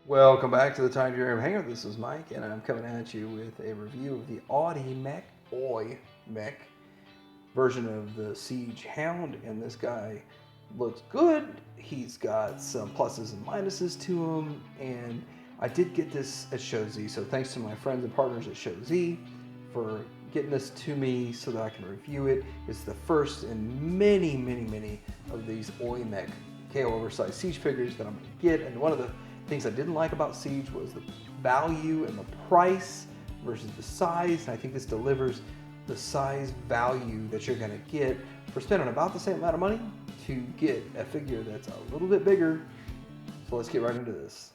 Welcome back to the Time Journey Hangout. This is Mike, and I'm coming at you with a review of the Aoyi Mech version of the Siege Hound. And this guy looks good. He's got some pluses and minuses to him, and I did get this at Show Z. So thanks to my friends and partners at Show Z for getting this to me so that I can review it. It's the first in many of these Aoyi Mech KO Oversized Siege figures that I'm going to get, and one of the things I didn't like about Siege was the value and the price versus the size. And I think this delivers the size value that you're going to get for spending about the same amount of money to get a figure that's a little bit bigger. So let's get right into this.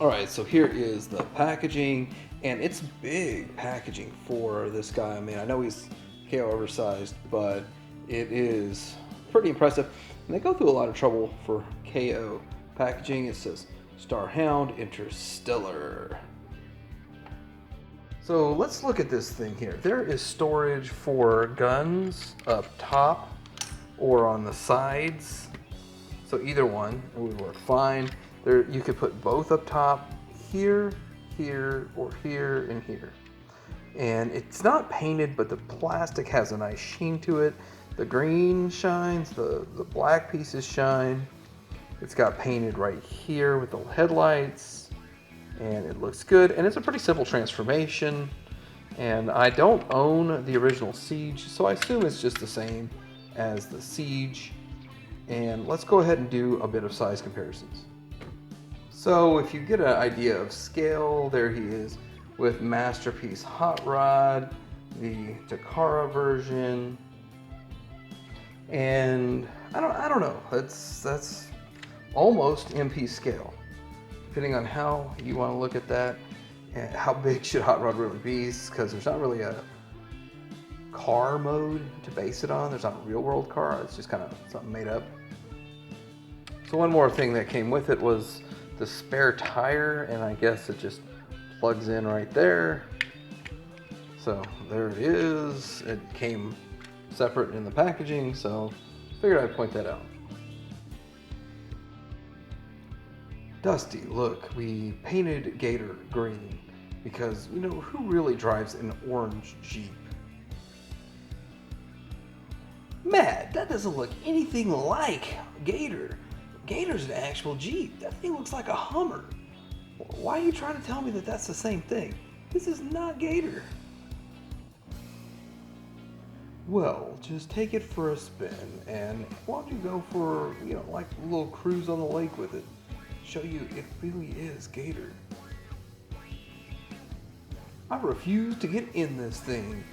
Alright, so here is the packaging, and it's big packaging for this guy. I mean, I know he's KO oversized, but it is pretty impressive. And they go through a lot of trouble for KO packaging. It says Star Hound Interstellar. So let's look at this thing here. There is storage for guns up top or on the sides. So either one would work fine. There, you could put both up top, here, or here, and here. And it's not painted, but the plastic has a nice sheen to it. The green shines, the black pieces shine. It's got painted right here with the headlights, and it looks good. And it's a pretty simple transformation. And I don't own the original Siege, so I assume it's just the same as the Siege. And let's go ahead and do a bit of size comparisons. So if you get an idea of scale, there he is with Masterpiece Hot Rod, the Takara version, and I don't know. That's almost MP scale, depending on how you want to look at that. And how big should Hot Rod really be? Because there's not really a car mode to base it on. There's not a real world car. It's just kind of something made up. So one more thing that came with it was the spare tire, and I guess it just plugs in right there. So there it is. It came separate in the packaging, so figured I'd point that out. Dusty, look, we painted Gator green because, you know, who really drives an orange Jeep? Matt, that doesn't look anything like Gator. Gator's an actual Jeep. That thing looks like a Hummer. Why are you trying to tell me that that's the same thing? This is not Gator. Well, just take it for a spin, and why don't you go for, you know, like a little cruise on the lake with it. Show you it really is Gator. I refuse to get in this thing.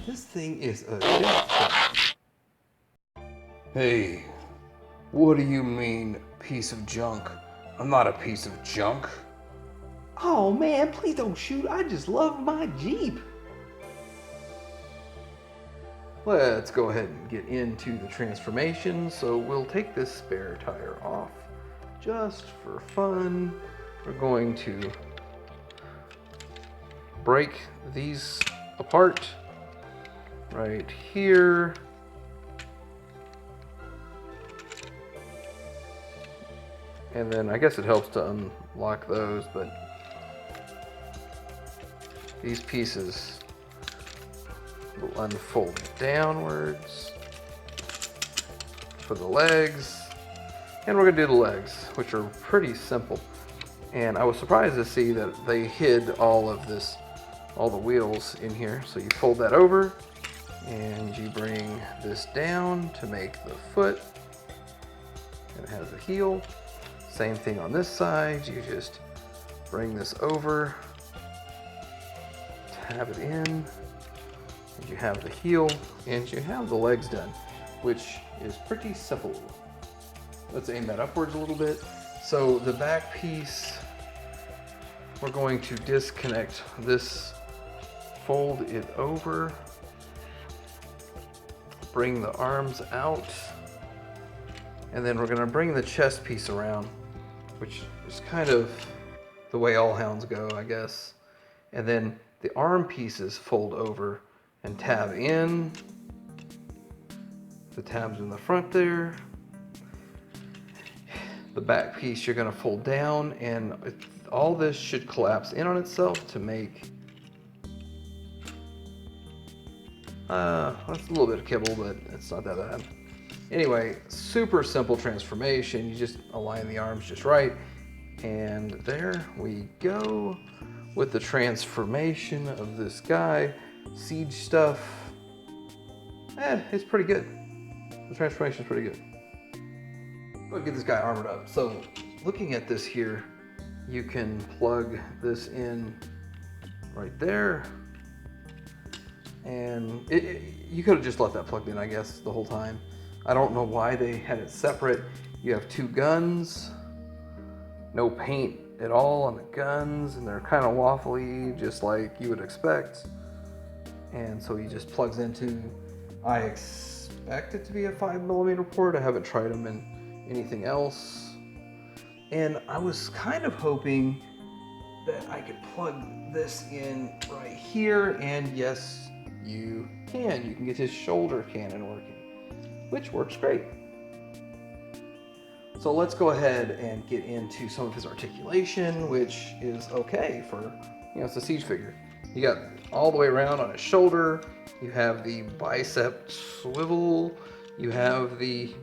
This thing is a death trap. Hey, what do you mean, piece of junk? I'm not a piece of junk. Oh man, please don't shoot. I just love my Jeep. Let's go ahead and get into the transformation. So we'll take this spare tire off just for fun. We're going to break these apart right here. And then I guess it helps to unlock those, but these pieces will unfold downwards for the legs. And we're gonna do the legs, which are pretty simple. And I was surprised to see that they hid all the wheels in here. So you fold that over and you bring this down to make the foot. And it has a heel. Same thing on this side. You just bring this over, tab it in, and you have the heel, and you have the legs done, which is pretty simple. Let's aim that upwards a little bit. So the back piece, we're going to disconnect this, fold it over, bring the arms out, and then we're going to bring the chest piece around, which is kind of the way all hounds go, I guess. And then the arm pieces fold over and tab in, The tabs in the front there. The back piece you're going to fold down, and all this should collapse in on itself to make that's a little bit of kibble, but it's not that bad. Anyway, super simple transformation. You just align the arms just right, and there we go with the transformation of this guy. Siege stuff, it's pretty good. The transformation is pretty good. I'll get this guy armored up. So looking at this here, you can plug this in right there, and you could have just left that plugged in, I guess, the whole time. I don't know why they had it separate. You have two guns, no paint at all on the guns, and they're kind of waffly, just like you would expect. And so he just plugs into, I expect it to be a 5mm port. I haven't tried them in anything else. And I was kind of hoping that I could plug this in right here, and yes, you can. You can get his shoulder cannon working, which works great. So let's go ahead and get into some of his articulation, which is okay for, you know, it's a siege figure. You got all the way around on his shoulder, you have the bicep swivel, you have the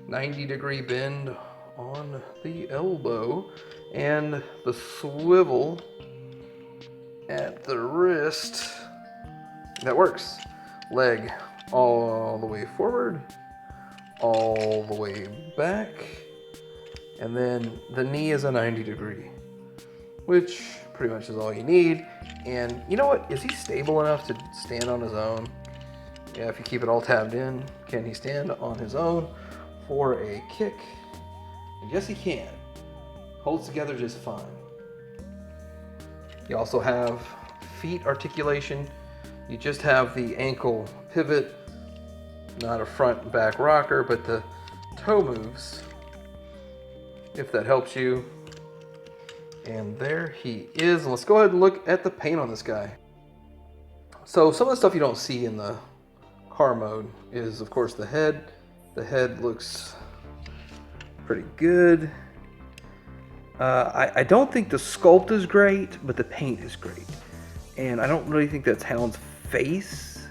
90-degree bend on the elbow, and the swivel at the wrist. That works. Leg all the way forward, all the way back, and then the knee is a 90-degree, which pretty much is all you need. And you know what? Is he stable enough to stand on his own? Yeah, if you keep it all tabbed in, can he stand on his own for a kick? And yes, he can. Holds together just fine. You also have feet articulation. You just have the ankle pivot, not a front and back rocker, but the toe moves, if that helps you. And there he is. And let's go ahead and look at the paint on this guy. So some of the stuff you don't see in the car mode is, of course, the head. The head looks pretty good. I don't think the sculpt is great, but the paint is great. And I don't really think that's Hound's face.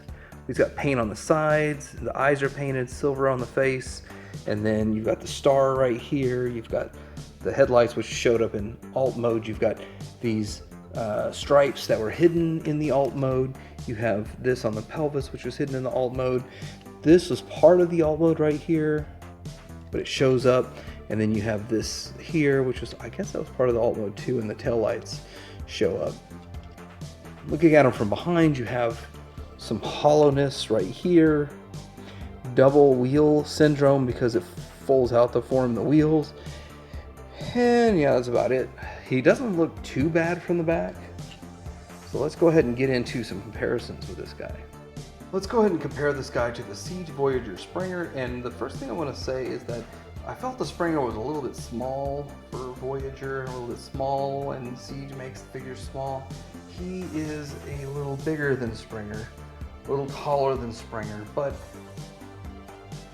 He's got paint on the sides. The eyes are painted silver on the face. And then you've got the star right here. You've got the headlights, which showed up in alt mode. You've got these stripes that were hidden in the alt mode. You have this on the pelvis, which was hidden in the alt mode. This was part of the alt mode right here, but it shows up. And then you have this here, which was, I guess that was part of the alt mode too, and the tail lights show up. Looking at them from behind, you have some hollowness right here. Double wheel syndrome because it folds out to form the wheels. And yeah, that's about it. He doesn't look too bad from the back. So let's go ahead and get into some comparisons with this guy. Let's go ahead and compare this guy to the Siege Voyager Springer. And the first thing I want to say is that I felt the Springer was a little bit small for Voyager, a little bit small, and Siege makes the figure small. He is a little bigger than Springer, a little taller than Springer, but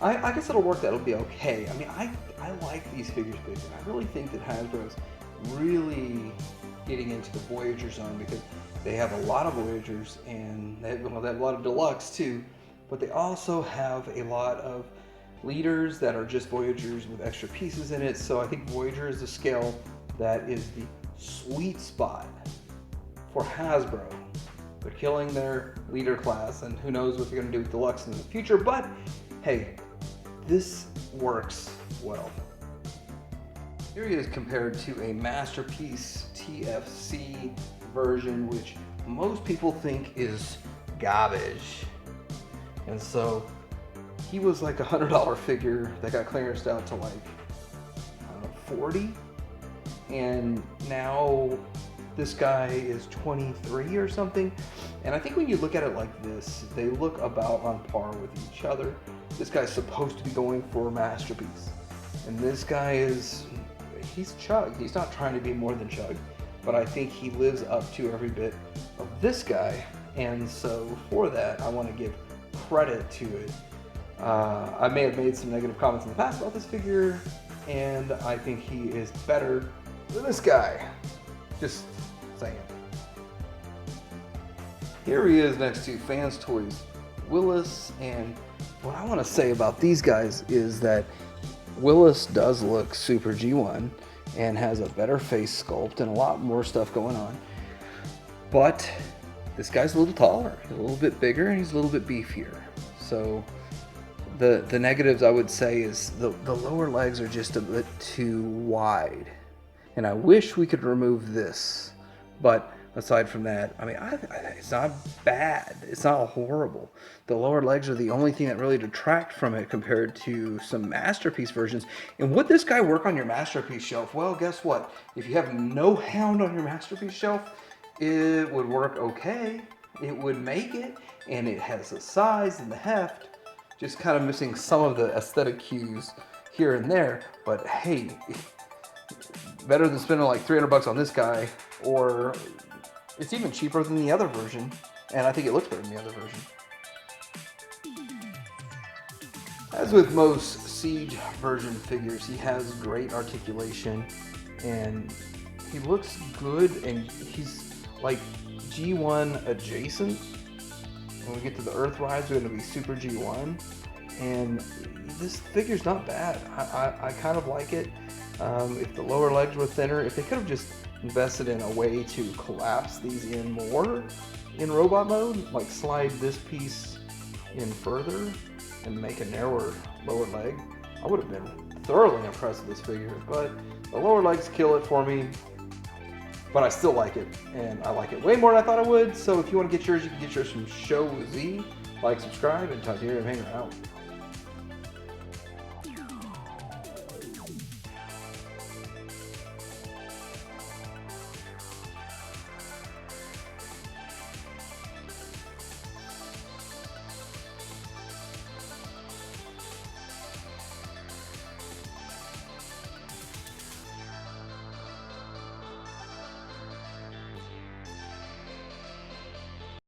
I guess it'll work. That'll be okay. I mean, I like these figures big. I really think that Hasbro's really getting into the Voyager zone because they have a lot of Voyagers and they have a lot of Deluxe too, but they also have a lot of leaders that are just Voyagers with extra pieces in it. So I think Voyager is the scale that is the sweet spot for Hasbro. They're killing their leader class, and who knows what they're going to do with Deluxe in the future, but hey, this works well. Here he is compared to a Masterpiece TFC version, which most people think is garbage. And so he was like $100 figure that got clearanced out to like, I don't know, 40. And now this guy is 23 or something. And I think when you look at it like this, they look about on par with each other. This guy's supposed to be going for a Masterpiece. And this guy is, he's Chug. He's not trying to be more than Chug. But I think he lives up to every bit of this guy. And so for that, I want to give credit to it. I may have made some negative comments in the past about this figure, and I think he is better than this guy. Just saying. Here he is next to Fans Toys Willis, and what I want to say about these guys is that Willis does look super G1 and has a better face sculpt and a lot more stuff going on. But this guy's a little taller, he's a little bit bigger, and he's a little bit beefier. So the negatives I would say is the lower legs are just a bit too wide. And I wish we could remove this. But aside from that, I mean, it's not bad. It's not horrible. The lower legs are the only thing that really detract from it compared to some Masterpiece versions. And would this guy work on your Masterpiece shelf? Well, guess what? If you have no Hound on your Masterpiece shelf, it would work okay. It would make it, and it has the size and the heft. Just kind of missing some of the aesthetic cues here and there. But hey, better than spending like $300 on this guy, or it's even cheaper than the other version, and I think it looks better than the other version. As with most Siege version figures, he has great articulation, and he looks good, and he's like G1 adjacent. When we get to the Earthrise, we're going to be super G1, and this figure's not bad. I kind of like it. If the lower legs were thinner, if they could have just invested in a way to collapse these in more in robot mode, like slide this piece in further and make a narrower lower leg, I would have been thoroughly impressed with this figure. But the lower legs kill it for me, but I still like it, and I like it way more than I thought I would. So if you want to get yours, you can get yours from Show Z. Like, subscribe, and Tiberium Hanger out.